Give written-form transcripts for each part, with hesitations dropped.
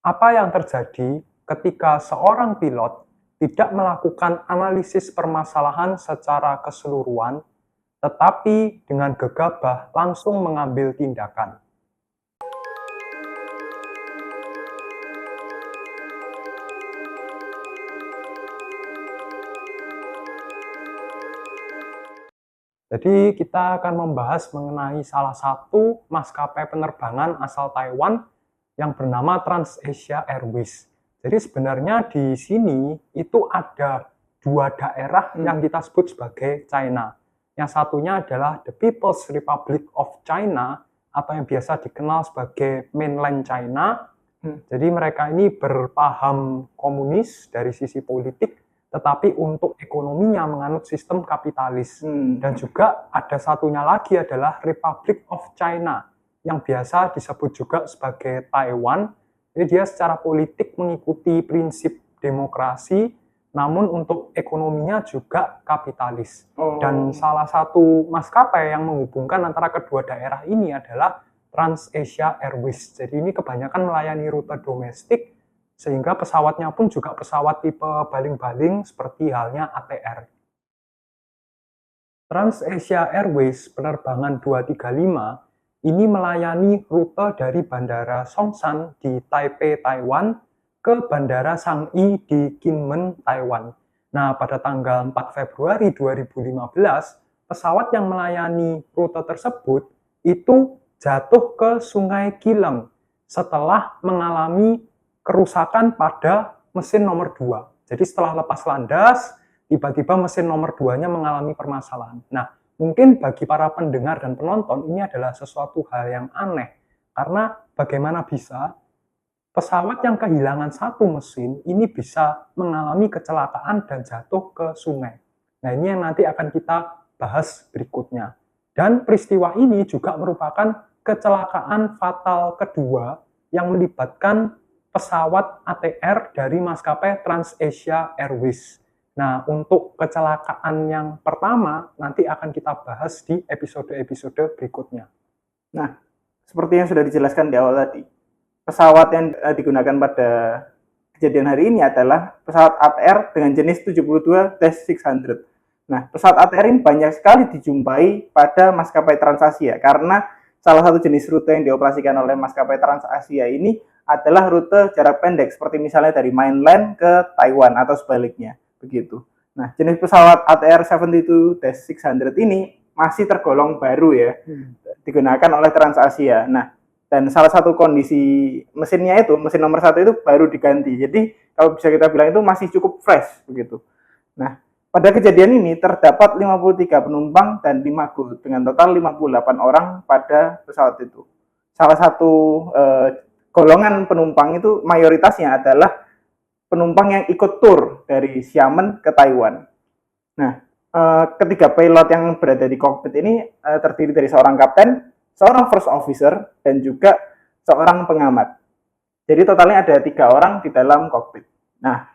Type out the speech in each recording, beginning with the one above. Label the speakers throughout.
Speaker 1: Apa yang terjadi ketika seorang pilot tidak melakukan analisis permasalahan secara keseluruhan, tetapi dengan gegabah langsung mengambil tindakan? Jadi kita akan membahas mengenai salah satu maskapai penerbangan asal Taiwan yang bernama TransAsia Airways. Jadi sebenarnya di sini itu ada dua daerah yang kita sebut sebagai China. Yang satunya adalah the People's Republic of China atau yang biasa dikenal sebagai Mainland China. Jadi mereka ini berpaham komunis dari sisi politik, tetapi untuk ekonominya menganut sistem kapitalis. Dan juga ada satunya lagi adalah Republic of China, yang biasa disebut juga sebagai Taiwan. Jadi dia secara politik mengikuti prinsip demokrasi, namun untuk ekonominya juga kapitalis. Dan salah satu maskapai yang menghubungkan antara kedua daerah ini adalah TransAsia Airways. Jadi ini kebanyakan melayani rute domestik, sehingga pesawatnya pun juga pesawat tipe baling-baling seperti halnya ATR. TransAsia Airways penerbangan 235 ini melayani rute dari Bandara Songshan di Taipei, Taiwan ke Bandara Changi di Kinmen, Taiwan. Nah, pada tanggal 4 Februari 2015, pesawat yang melayani rute tersebut itu jatuh ke Sungai Kileng setelah mengalami kerusakan pada mesin nomor 2. Jadi setelah lepas landas, tiba-tiba mesin nomor 2-nya mengalami permasalahan. Nah, mungkin bagi para pendengar dan penonton ini adalah sesuatu hal yang aneh. Karena bagaimana bisa pesawat yang kehilangan satu mesin ini bisa mengalami kecelakaan dan jatuh ke sungai. Nah, ini yang nanti akan kita bahas berikutnya. Dan peristiwa ini juga merupakan kecelakaan fatal kedua yang melibatkan pesawat ATR dari maskapai TransAsia Airways. Nah, untuk kecelakaan yang pertama nanti akan kita bahas di episode-episode berikutnya.
Speaker 2: Nah, seperti yang sudah dijelaskan di awal tadi, pesawat yang digunakan pada kejadian hari ini adalah pesawat ATR dengan jenis 72-600. Nah, pesawat ATR ini banyak sekali dijumpai pada maskapai TransAsia karena salah satu jenis rute yang dioperasikan oleh maskapai TransAsia ini adalah rute jarak pendek seperti misalnya dari mainland ke Taiwan atau sebaliknya, begitu. Nah, jenis pesawat ATR 72-600 ini masih tergolong baru ya, digunakan oleh TransAsia. Nah, dan salah satu kondisi mesinnya itu, mesin nomor 1 itu baru diganti. Jadi, kalau bisa kita bilang itu masih cukup fresh, begitu. Nah, pada kejadian ini terdapat 53 penumpang dan 5 kru dengan total 58 orang pada pesawat itu. Salah satu golongan penumpang itu mayoritasnya adalah penumpang yang ikut tur dari Xiamen ke Taiwan. Nah, ketiga pilot yang berada di kokpit ini terdiri dari seorang kapten, seorang first officer, dan juga seorang pengamat. Jadi totalnya ada 3 orang di dalam kokpit. Nah,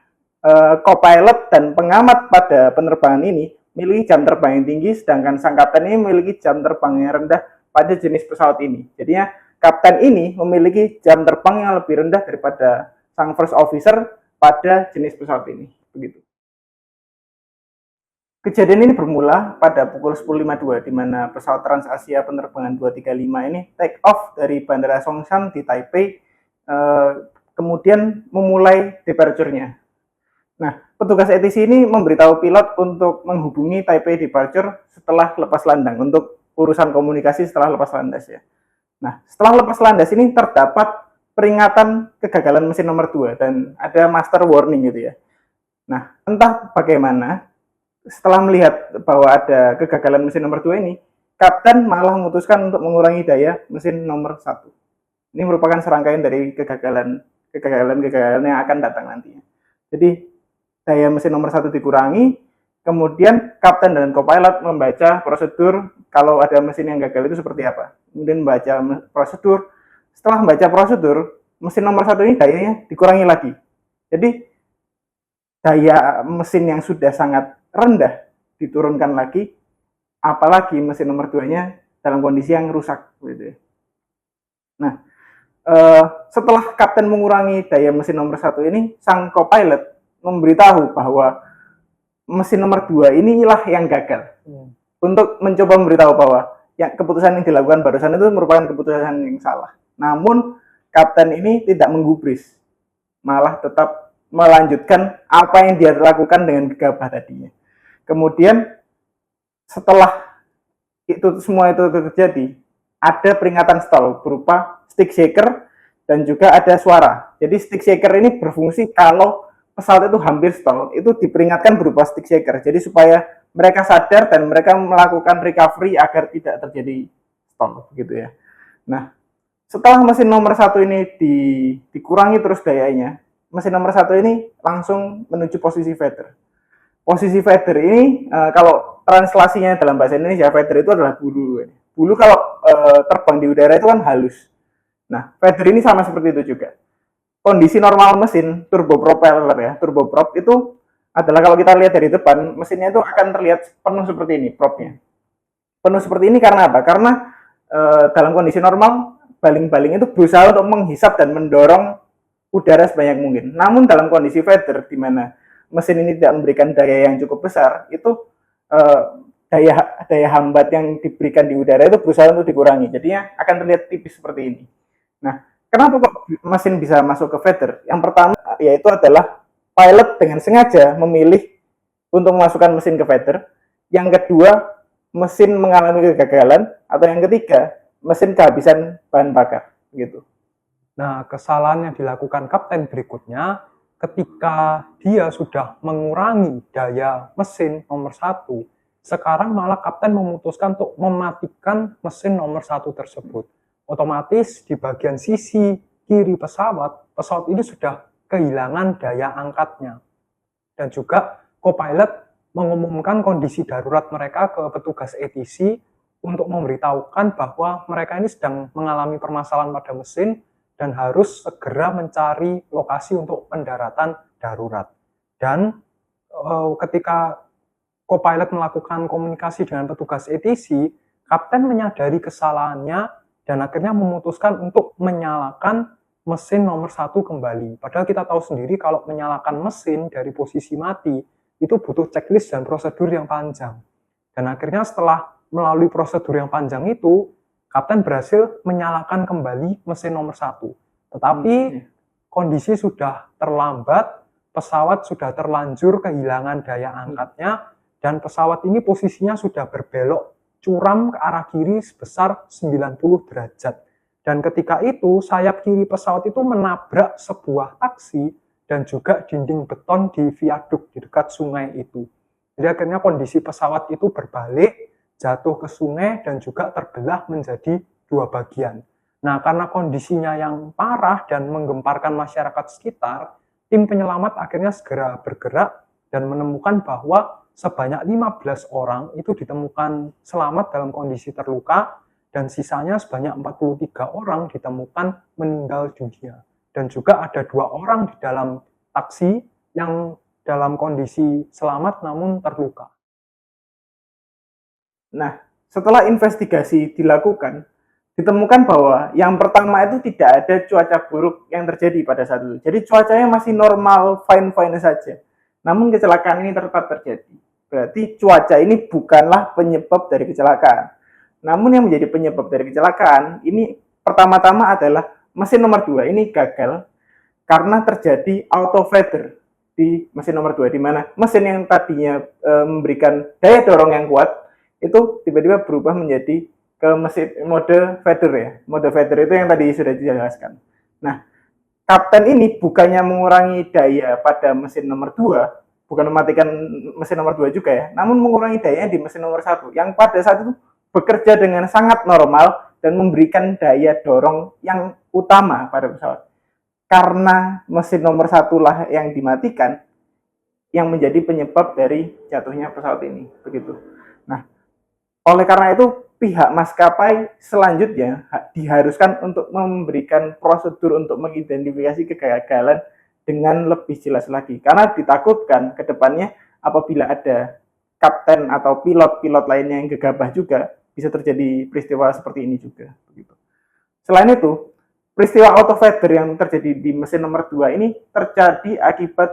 Speaker 2: co-pilot dan pengamat pada penerbangan ini memiliki jam terbang yang tinggi, sedangkan sang kapten ini memiliki jam terbang yang rendah pada jenis pesawat ini. Jadinya kapten ini memiliki jam terbang yang lebih rendah daripada sang first officer pada jenis pesawat ini. Begitu. Kejadian ini bermula pada pukul 10.52 di mana pesawat TransAsia penerbangan 235 ini take off dari Bandara Songshan di Taipei, kemudian memulai departure-nya. Nah, petugas ATC ini memberitahu pilot untuk menghubungi Taipei departure setelah lepas landang untuk urusan komunikasi setelah lepas landas ya. Nah, setelah lepas landas ini terdapat peringatan kegagalan mesin nomor 2 dan ada master warning gitu ya. Nah, entah bagaimana setelah melihat bahwa ada kegagalan mesin nomor 2 ini, kapten malah memutuskan untuk mengurangi daya mesin nomor 1. Ini merupakan serangkaian dari kegagalan yang akan datang nantinya. Jadi daya mesin nomor 1 dikurangi, kemudian kapten dan co-pilot membaca prosedur kalau ada mesin yang gagal itu seperti apa. Kemudian membaca prosedur. Setelah membaca prosedur, mesin nomor 1 ini dayanya dikurangi lagi. Jadi daya mesin yang sudah sangat rendah diturunkan lagi, apalagi mesin nomor 2-nya dalam kondisi yang rusak gitu. Nah, Setelah kapten mengurangi daya mesin nomor 1 ini, sang co-pilot memberitahu bahwa mesin nomor 2 inilah yang gagal. Untuk mencoba memberitahu bahwa yang keputusan yang dilakukan barusan itu merupakan keputusan yang salah. Namun kapten ini tidak menggubris, malah tetap melanjutkan apa yang dia lakukan dengan gegabah tadinya. Kemudian setelah semua itu terjadi, ada peringatan stall berupa stick shaker dan juga ada suara. Jadi stick shaker ini berfungsi kalau pesawat itu hampir stall, itu diperingatkan berupa stick shaker. Jadi supaya mereka sadar dan mereka melakukan recovery agar tidak terjadi stall, gitu ya. Nah, setelah mesin nomor 1 ini dikurangi terus dayanya, mesin nomor 1 ini langsung menuju posisi feather. Posisi feather ini kalau translasinya dalam bahasa Indonesia, feather itu adalah bulu. Bulu kalau terbang di udara itu kan halus. Nah, feather ini sama seperti itu juga. Kondisi normal mesin turbopropeller ya, turboprop itu adalah kalau kita lihat dari depan, mesinnya itu akan terlihat penuh seperti ini, propnya. Penuh seperti ini karena apa? Karena dalam kondisi normal, baling-baling itu berusaha untuk menghisap dan mendorong udara sebanyak mungkin. Namun dalam kondisi feather, di mana mesin ini tidak memberikan daya yang cukup besar, itu daya hambat yang diberikan di udara itu berusaha untuk dikurangi. Jadinya akan terlihat tipis seperti ini. Nah, kenapa kok mesin bisa masuk ke feather? Yang pertama yaitu adalah pilot dengan sengaja memilih untuk memasukkan mesin ke feather. Yang kedua, mesin mengalami kegagalan. Atau yang ketiga, mesin kehabisan bahan bakar. Gitu.
Speaker 1: Nah, kesalahan yang dilakukan kapten berikutnya, ketika dia sudah mengurangi daya mesin nomor 1, sekarang malah kapten memutuskan untuk mematikan mesin nomor 1 tersebut. Otomatis di bagian sisi kiri pesawat ini sudah kehilangan daya angkatnya. Dan juga co-pilot mengumumkan kondisi darurat mereka ke petugas ATC untuk memberitahukan bahwa mereka ini sedang mengalami permasalahan pada mesin dan harus segera mencari lokasi untuk pendaratan darurat. Dan ketika co-pilot melakukan komunikasi dengan petugas ATC, kapten menyadari kesalahannya dan akhirnya memutuskan untuk menyalakan mesin nomor 1 kembali. Padahal kita tahu sendiri kalau menyalakan mesin dari posisi mati, itu butuh checklist dan prosedur yang panjang. Dan akhirnya setelah melalui prosedur yang panjang itu, kapten berhasil menyalakan kembali mesin nomor 1. Tetapi kondisi sudah terlambat, pesawat sudah terlanjur kehilangan daya angkatnya, dan pesawat ini posisinya sudah berbelok curam ke arah kiri sebesar 90 derajat. Dan ketika itu, sayap kiri pesawat itu menabrak sebuah taksi dan juga dinding beton di viaduk di dekat sungai itu. Jadi akhirnya kondisi pesawat itu berbalik, jatuh ke sungai dan juga terbelah menjadi 2 bagian. Nah, karena kondisinya yang parah dan menggemparkan masyarakat sekitar, tim penyelamat akhirnya segera bergerak dan menemukan bahwa sebanyak 15 orang itu ditemukan selamat dalam kondisi terluka, dan sisanya sebanyak 43 orang ditemukan meninggal dunia. Dan juga ada 2 orang di dalam taksi yang dalam kondisi selamat namun terluka.
Speaker 2: Nah, setelah investigasi dilakukan, ditemukan bahwa yang pertama itu tidak ada cuaca buruk yang terjadi pada saat itu. Jadi cuacanya masih normal, fine-fine saja. Namun kecelakaan ini tetap terjadi. Berarti cuaca ini bukanlah penyebab dari kecelakaan. Namun yang menjadi penyebab dari kecelakaan ini pertama-tama adalah mesin nomor 2 ini gagal karena terjadi auto feather di mesin nomor 2, di mana mesin yang tadinya memberikan daya dorong yang kuat itu tiba-tiba berubah menjadi ke mesin mode feather ya. Mode feather itu yang tadi sudah dijelaskan. Nah, kapten ini bukannya mengurangi daya pada mesin nomor 2, bukan mematikan mesin nomor 2 juga ya, namun mengurangi dayanya di mesin nomor 1 yang pada saat itu bekerja dengan sangat normal dan memberikan daya dorong yang utama pada pesawat. Karena mesin nomor 1 lah yang dimatikan, yang menjadi penyebab dari jatuhnya pesawat ini. Begitu. Nah, oleh karena itu pihak maskapai selanjutnya diharuskan untuk memberikan prosedur untuk mengidentifikasi kegagalan dengan lebih jelas lagi. Karena ditakutkan ke depannya apabila ada kapten atau pilot-pilot lainnya yang gegabah juga, bisa terjadi peristiwa seperti ini juga. Begitu. Selain itu, peristiwa auto failure yang terjadi di mesin nomor 2 ini terjadi akibat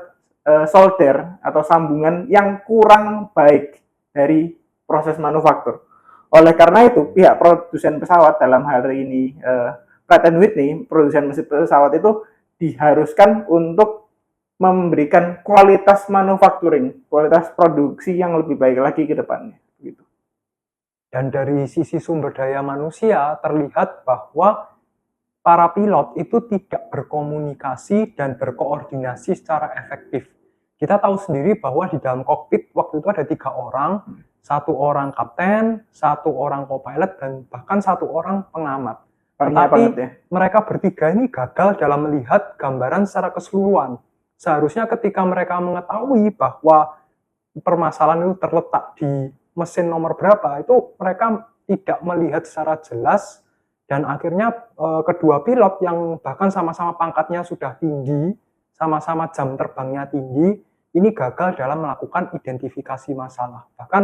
Speaker 2: solder atau sambungan yang kurang baik dari proses manufaktur. Oleh karena itu, pihak produsen pesawat dalam hal ini Pratt & Whitney, produsen mesin pesawat itu diharuskan untuk memberikan kualitas manufacturing, kualitas produksi yang lebih baik lagi ke depannya. Gitu.
Speaker 1: Dan dari sisi sumber daya manusia terlihat bahwa para pilot itu tidak berkomunikasi dan berkoordinasi secara efektif. Kita tahu sendiri bahwa di dalam kokpit waktu itu ada 3 orang, 1 orang kapten, 1 orang co-pilot, dan bahkan 1 orang pengamat. Tetapi mereka bertiga ini gagal dalam melihat gambaran secara keseluruhan. Seharusnya ketika mereka mengetahui bahwa permasalahan itu terletak di mesin nomor berapa, itu mereka tidak melihat secara jelas, dan akhirnya kedua pilot yang bahkan sama-sama pangkatnya sudah tinggi, sama-sama jam terbangnya tinggi, ini gagal dalam melakukan identifikasi masalah. Bahkan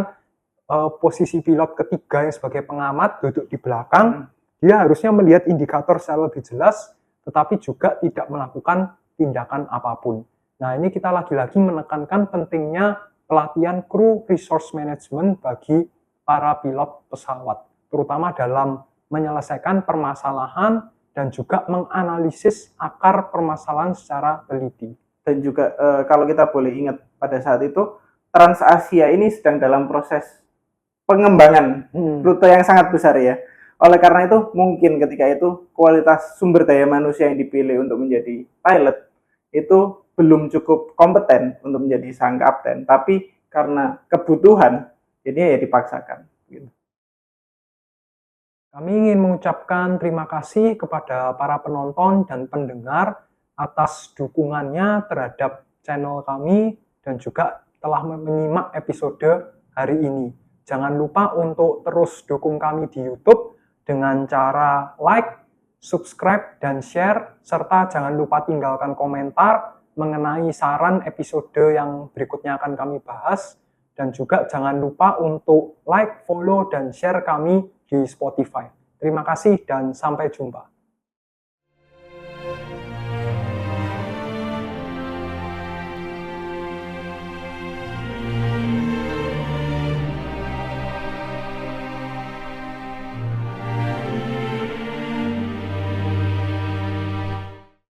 Speaker 1: posisi pilot ketiga yang sebagai pengamat duduk di belakang, dia harusnya melihat indikator secara lebih jelas, tetapi juga tidak melakukan tindakan apapun. Nah, ini kita lagi-lagi menekankan pentingnya pelatihan crew resource management bagi para pilot pesawat, terutama dalam menyelesaikan permasalahan dan juga menganalisis akar permasalahan secara teliti.
Speaker 2: Dan juga kalau kita boleh ingat pada saat itu Transasia ini sedang dalam proses pengembangan rute yang sangat besar ya. Oleh karena itu mungkin ketika itu kualitas sumber daya manusia yang dipilih untuk menjadi pilot itu belum cukup kompeten untuk menjadi sang kapten, tapi karena kebutuhan jadi ya dipaksakan. Gitu.
Speaker 1: Kami ingin mengucapkan terima kasih kepada para penonton dan pendengar atas dukungannya terhadap channel kami dan juga telah menyimak episode hari ini. Jangan lupa untuk terus dukung kami di YouTube dengan cara like, subscribe, dan share, serta jangan lupa tinggalkan komentar mengenai saran episode yang berikutnya akan kami bahas, dan juga jangan lupa untuk like, follow, dan share kami di Spotify. Terima kasih dan sampai jumpa.